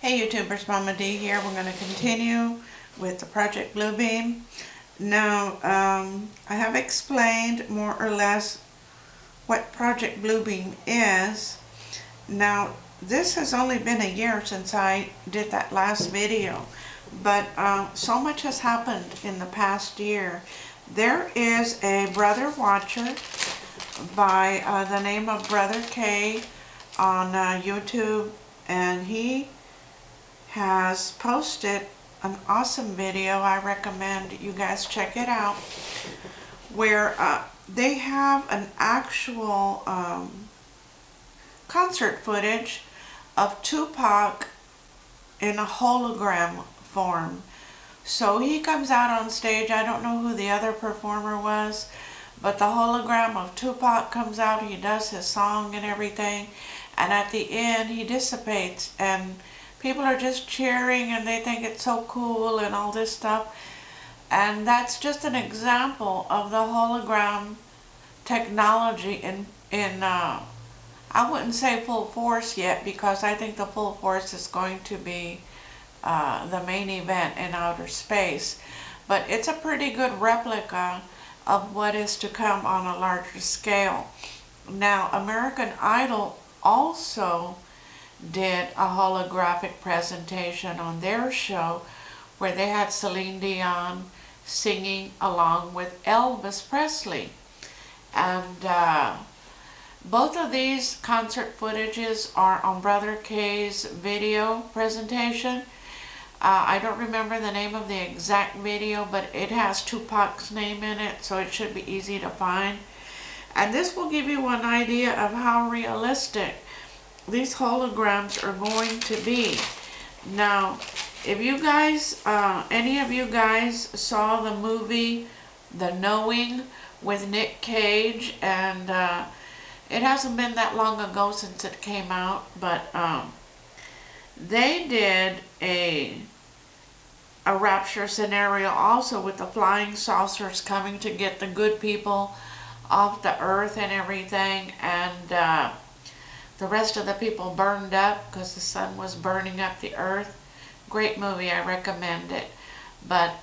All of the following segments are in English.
Hey YouTubers, Mama D here. We're going to continue with the Project Bluebeam. Now, I have explained more or less what Project Bluebeam is. Now, this has only been a year since I did that last video, but so much has happened in the past year. There is a brother watcher by the name of Brother K on YouTube, and he has posted an awesome video. I recommend you guys check it out, where they have an actual concert footage of Tupac in a hologram form. So he comes out on stage. I don't know who the other performer was, but the hologram of Tupac comes out. He does his song and everything, and at the end he dissipates, and people are just cheering and they think it's so cool and all this stuff. And that's just an example of the hologram technology in I wouldn't say full force yet, because I think the full force is going to be the main event in outer space. But it's a pretty good replica of what is to come on a larger scale. Now, American Idol also did a holographic presentation on their show where they had Celine Dion singing along with Elvis Presley. And both of these concert footages are on Brother K's video presentation. I don't remember the name of the exact video, but it has Tupac's name in it, so it should be easy to find. And this will give you an idea of how realistic these holograms are going to be. Now, if you guys, any of you guys saw the movie The Knowing with Nick Cage, and it hasn't been that long ago since it came out, but they did a rapture scenario also with the flying saucers coming to get the good people off the earth and everything, and the rest of the people burned up because the sun was burning up the earth. Great movie, I recommend it. But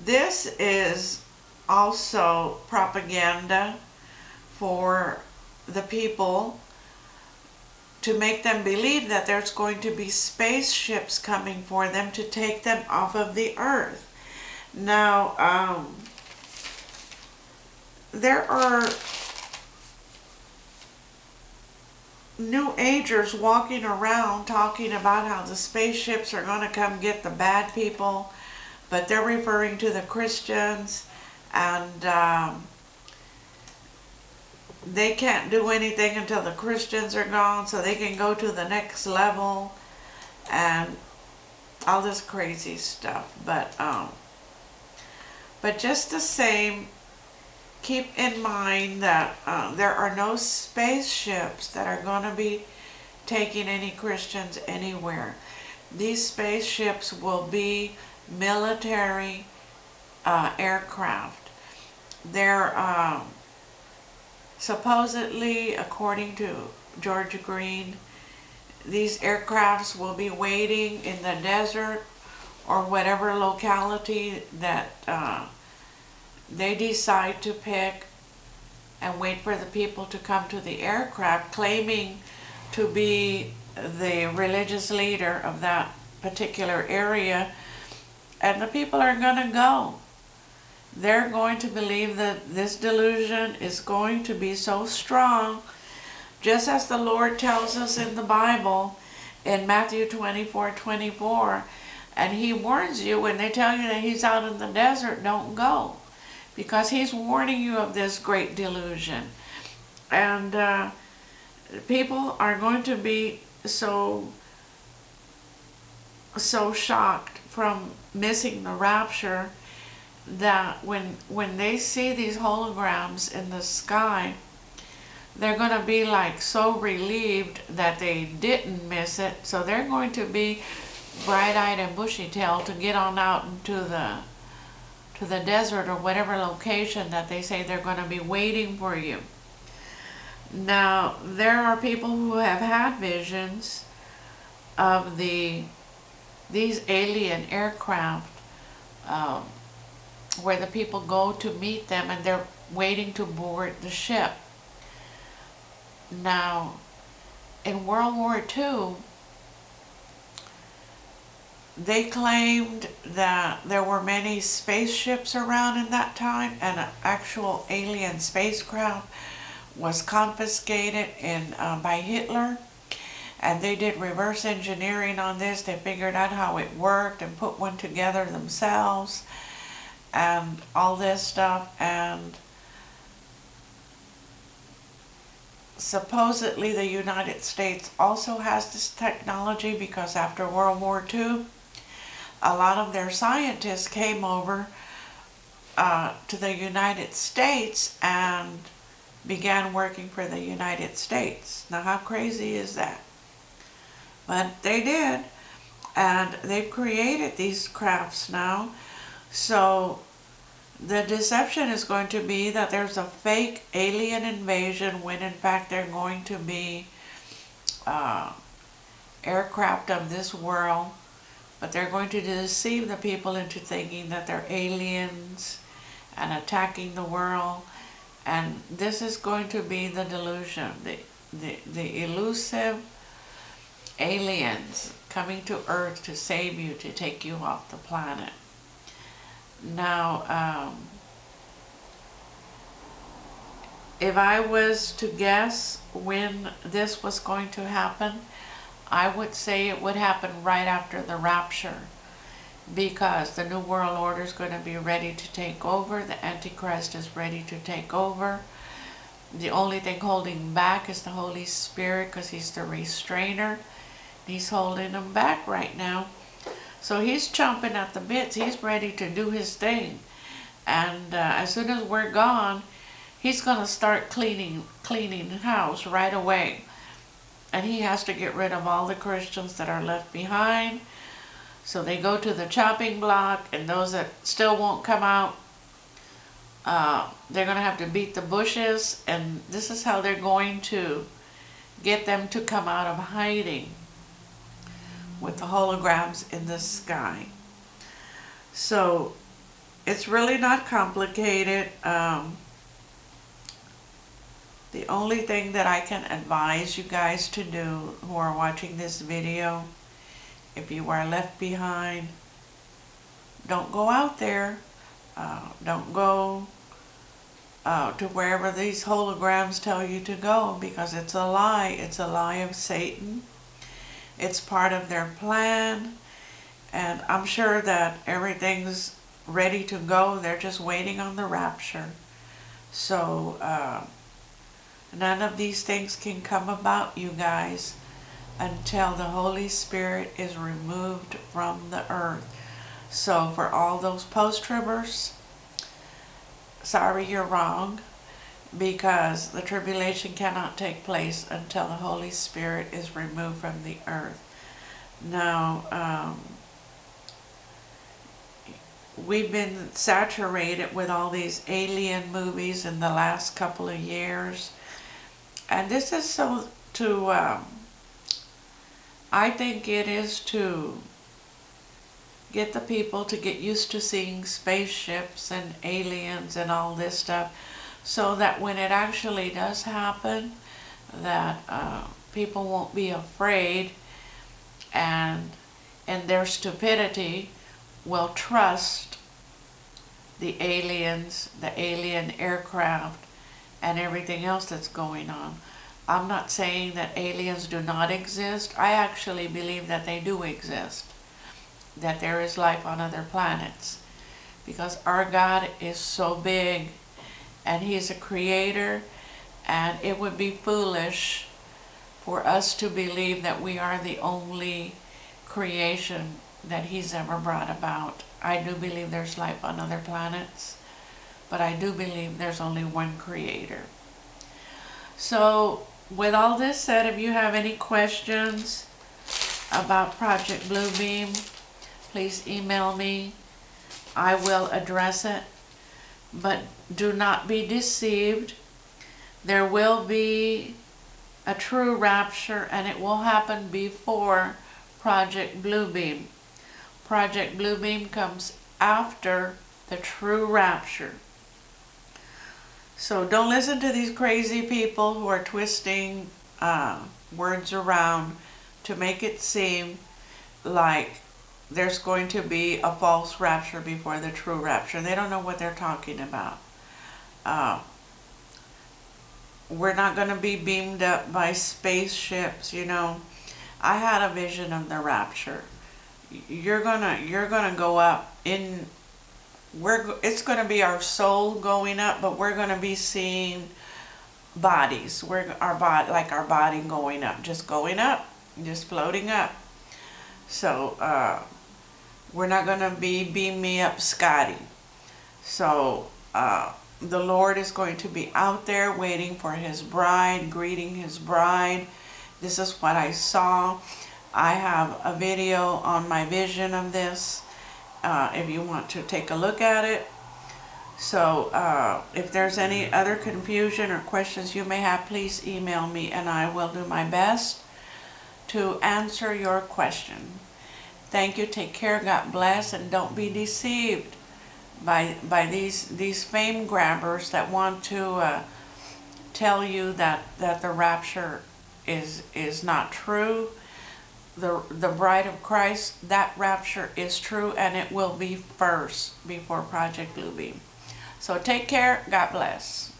this is also propaganda for the people to make them believe that there's going to be spaceships coming for them to take them off of the earth. Now, there are New Agers walking around talking about how the spaceships are going to come get the bad people, but they're referring to the Christians, and they can't do anything until the Christians are gone so they can go to the next level and all this crazy stuff. But just the same, keep in mind that there are no spaceships that are going to be taking any Christians anywhere. These spaceships will be military aircraft. They're supposedly, according to George Green, these aircrafts will be waiting in the desert or whatever locality that they decide to pick, and wait for the people to come to the aircraft, claiming to be the religious leader of that particular area, and the people are going to go. They're going to believe that this delusion is going to be so strong, just as the Lord tells us in the Bible in Matthew 24:24, and He warns you when they tell you that He's out in the desert, don't go, because He's warning you of this great delusion. And people are going to be so shocked from missing the rapture that when they see these holograms in the sky, they're going to be like so relieved that they didn't miss it. So they're going to be bright-eyed and bushy-tailed to get on out into the desert or whatever location that they say they're going to be waiting for you. Now, there are people who have had visions of these alien aircraft, um, where the people go to meet them and they're waiting to board the ship. Now, in World War II, they claimed that there were many spaceships around in that time, and an actual alien spacecraft was confiscated by Hitler, and they did reverse engineering on this. They figured out how it worked and put one together themselves and all this stuff. And supposedly the United States also has this technology, because after World War II, a lot of their scientists came over to the United States and began working for the United States. Now, how crazy is that? But they did, and they've created these crafts now. So the deception is going to be that there's a fake alien invasion, when in fact they're going to be aircraft of this world, but they're going to deceive the people into thinking that they're aliens and attacking the world. And this is going to be the delusion, the elusive aliens coming to Earth to save you, to take you off the planet. Now, if I was to guess when this was going to happen, I would say it would happen right after the rapture, because the New World Order is going to be ready to take over. The Antichrist is ready to take over. The only thing holding back is the Holy Spirit, because he's the restrainer. He's holding them back right now. So he's chomping at the bits. He's ready to do his thing. And as soon as we're gone, he's going to start cleaning house right away. And he has to get rid of all the Christians that are left behind. So they go to the chopping block, and those that still won't come out, they're going to have to beat the bushes. And this is how they're going to get them to come out of hiding, with the holograms in the sky. So it's really not complicated. The only thing that I can advise you guys to do who are watching this video, if you are left behind, don't go out there. Don't go to wherever these holograms tell you to go, because it's a lie. It's a lie of Satan. It's part of their plan, and I'm sure that everything's ready to go. They're just waiting on the rapture. So none of these things can come about, you guys, until the Holy Spirit is removed from the earth. So for all those post-tribbers, sorry, you're wrong, because the tribulation cannot take place until the Holy Spirit is removed from the earth. Now, we've been saturated with all these alien movies in the last couple of years, and this is so to, I think it is to get the people to get used to seeing spaceships and aliens and all this stuff, so that when it actually does happen, that people won't be afraid, and in their stupidity will trust the aliens, the alien aircraft, and everything else that's going on. I'm not saying that aliens do not exist. I actually believe that they do exist, that there is life on other planets, because our God is so big, and He's a creator, and it would be foolish for us to believe that we are the only creation that He's ever brought about. I do believe there's life on other planets, but I do believe there's only one creator. So with all this said, if you have any questions about Project Bluebeam, please email me. I will address it. But do not be deceived. There will be a true rapture, and it will happen before Project Bluebeam. Project Bluebeam comes after the true rapture. So don't listen to these crazy people who are twisting words around to make it seem like there's going to be a false rapture before the true rapture. They don't know what they're talking about. We're not going to be beamed up by spaceships, you know. I had a vision of the rapture. You're gonna go up in. It's gonna be our soul going up, but we're gonna be seeing bodies. Our body going up, just going up, just floating up. So we're not gonna be beam me up, Scotty. So the Lord is going to be out there waiting for his bride, greeting his bride. This is what I saw. I have a video on my vision of this if you want to take a look at it. So if there's any other confusion or questions you may have, please email me and I will do my best to answer your question. Thank you. Take care. God bless. And don't be deceived by these fame grabbers that want to tell you that the rapture is not true. The bride of Christ, that rapture is true, and it will be first before Project Bluebeam. So take care. God bless.